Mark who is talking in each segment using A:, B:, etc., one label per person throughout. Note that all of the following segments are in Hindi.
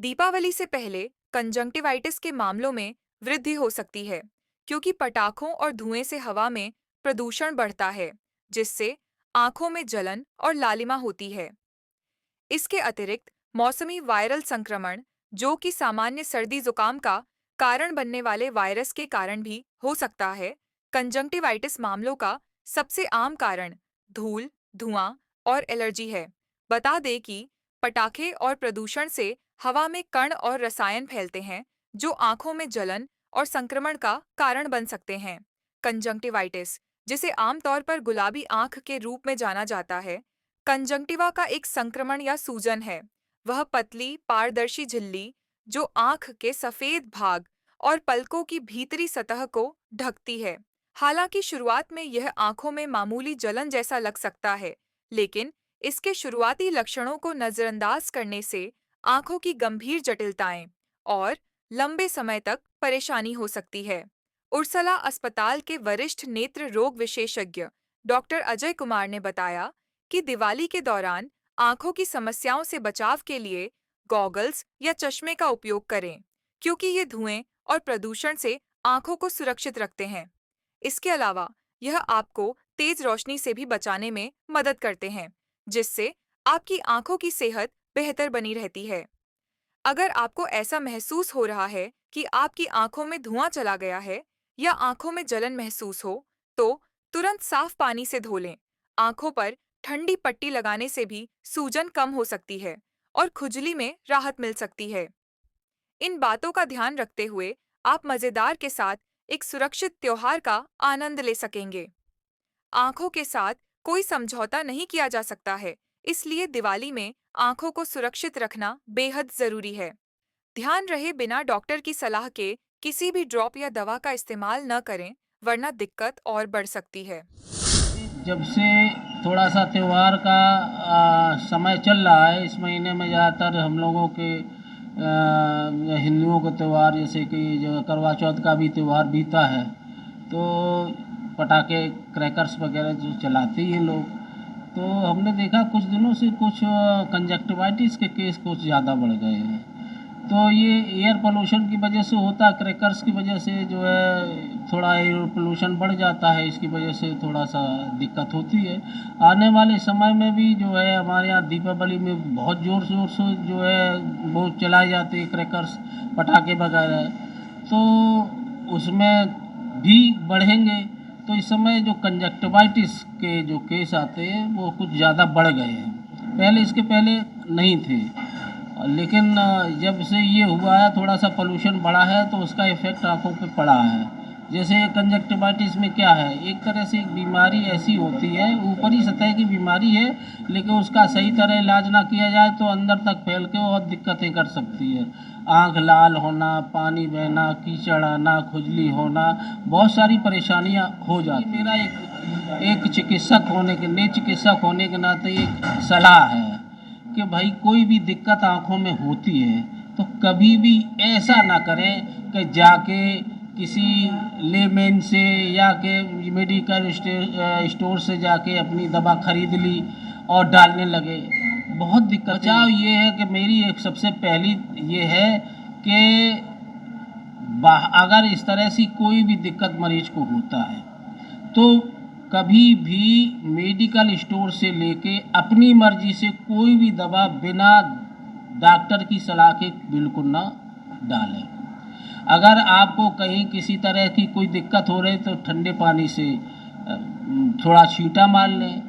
A: दीपावली से पहले कंजंक्टिवाइटिस के मामलों में वृद्धि हो सकती है क्योंकि पटाखों और धुएं से हवा में प्रदूषण बढ़ता है, जिससे आंखों में जलन और लालिमा होती है। इसके अतिरिक्त मौसमी वायरल संक्रमण, जो कि सामान्य सर्दी जुकाम का कारण बनने वाले वायरस के कारण भी हो सकता है, कंजंक्टिवाइटिस मामलों का सबसे आम कारण धूल, धुआं और एलर्जी है। बता दें कि पटाखे और प्रदूषण से हवा में कण और रसायन फैलते हैं, जो आंखों में जलन और संक्रमण का कारण बन सकते हैं। कंजंक्टिवाइटिस, जिसे आमतौर पर गुलाबी आंख के रूप में जाना जाता है, कंजंक्टिवा का एक संक्रमण या सूजन है। वह पतली पारदर्शी झिल्ली जो आंख के सफेद भाग और पलकों की भीतरी सतह को ढकती है। हालांकि शुरुआत में यह आंखों में मामूली जलन जैसा लग सकता है, लेकिन इसके शुरुआती लक्षणों को नजरअंदाज करने से आंखों की गंभीर जटिलताएं और लंबे समय तक परेशानी हो सकती है। उर्सला अस्पताल के वरिष्ठ नेत्र रोग विशेषज्ञ डॉक्टर अजय कुमार ने बताया कि दिवाली के दौरान आंखों की समस्याओं से बचाव के लिए गॉगल्स या चश्मे का उपयोग करें, क्योंकि ये धुएं और प्रदूषण से आंखों को सुरक्षित रखते हैं। इसके अलावा यह आपको तेज रोशनी से भी बचाने में मदद करते हैं, जिससे आपकी आंखों की सेहत बेहतर बनी रहती है। अगर आपको ऐसा महसूस हो रहा है कि आपकी आंखों में धुआं चला गया है या आंखों में जलन महसूस हो, तो तुरंत साफ पानी से धो लें। आंखों पर ठंडी पट्टी लगाने से भी सूजन कम हो सकती है और खुजली में राहत मिल सकती है। इन बातों का ध्यान रखते हुए आप मजेदार के साथ एक सुरक्षित त्योहार का आनंद ले सकेंगे। आंखों के साथ कोई समझौता नहीं किया जा सकता है, इसलिए दिवाली में आंखों को सुरक्षित रखना बेहद जरूरी है। ध्यान रहे, बिना डॉक्टर की सलाह के किसी भी ड्रॉप या दवा का इस्तेमाल न करें, वरना दिक्कत और बढ़ सकती है।
B: जब से थोड़ा सा त्यौहार का समय चल रहा है, इस महीने में ज़्यादातर हम लोगों के हिंदुओं का त्यौहार, जैसे कि जो करवा चौथ का भी त्यौहार बीता है, तो पटाखे क्रैकर्स वगैरह जो चलाते ही हैं लोग। तो हमने देखा कुछ दिनों से कुछ कंजक्टिवाइटिस के केस कुछ ज़्यादा बढ़ गए हैं। तो ये एयर पोल्यूशन की वजह से होता है, क्रैकर्स की वजह से जो है थोड़ा एयर पोल्यूशन बढ़ जाता है, इसकी वजह से थोड़ा सा दिक्कत होती है। आने वाले समय में भी जो है हमारे यहाँ दीपावली में बहुत ज़ोर शोर से जो है वो चलाए जाते हैं क्रैकर्स, पटाखे वगैरह, तो उसमें भी बढ़ेंगे। तो इस समय जो कंजक्टिवाइटिस के जो केस आते हैं वो कुछ ज़्यादा बढ़ गए हैं, पहले इसके पहले नहीं थे। लेकिन जब से ये हुआ है, थोड़ा सा पोल्यूशन बढ़ा है, तो उसका इफ़ेक्ट आँखों पे पड़ा है। जैसे कंजक्टिवाइटिस में क्या है, एक तरह से एक बीमारी ऐसी होती है, ऊपरी सतह की बीमारी है, लेकिन उसका सही तरह इलाज ना किया जाए तो अंदर तक फैल के बहुत दिक्कतें कर सकती है। आँख लाल होना, पानी बहना, कीचड़ आना, खुजली होना, बहुत सारी परेशानियाँ हो जाती। मेरा एक चिकित्सक होने के नाते एक सलाह है कि भाई कोई भी दिक्कत आँखों में होती है तो कभी भी ऐसा ना करें कि जाके किसी लेमैन से या के मेडिकल स्टोर से जाके अपनी दवा खरीद ली और डालने लगे। बहुत दिक्कत। बचाव ये है कि मेरी एक सबसे पहली ये है कि अगर इस तरह से कोई भी दिक्कत मरीज को होता है तो कभी भी मेडिकल स्टोर से लेके अपनी मर्जी से कोई भी दवा बिना डॉक्टर की सलाह के बिल्कुल ना डालें। अगर आपको कहीं किसी तरह की कोई दिक्कत हो रही तो ठंडे पानी से थोड़ा छींटा मार लें।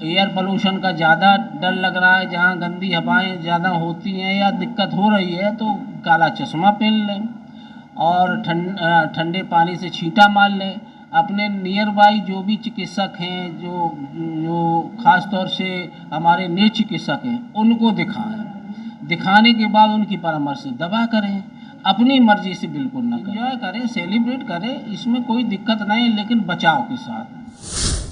B: एयर पोल्यूशन का ज़्यादा डर लग रहा है, जहाँ गंदी हवाएं ज़्यादा होती हैं या दिक्कत हो रही है, तो काला चश्मा पहन लें और ठंडे पानी से छींटा मार लें। अपने नियर बाई जो भी चिकित्सक हैं, जो ख़ास तौर से हमारे नेत्र चिकित्सक हैं, उनको दिखाएं। दिखाने के बाद उनकी परामर्श से दवा करें, अपनी मर्जी से बिल्कुल ना करें। एंजॉय करें, सेलिब्रेट करें, इसमें कोई दिक्कत नहीं है, लेकिन बचाव के साथ।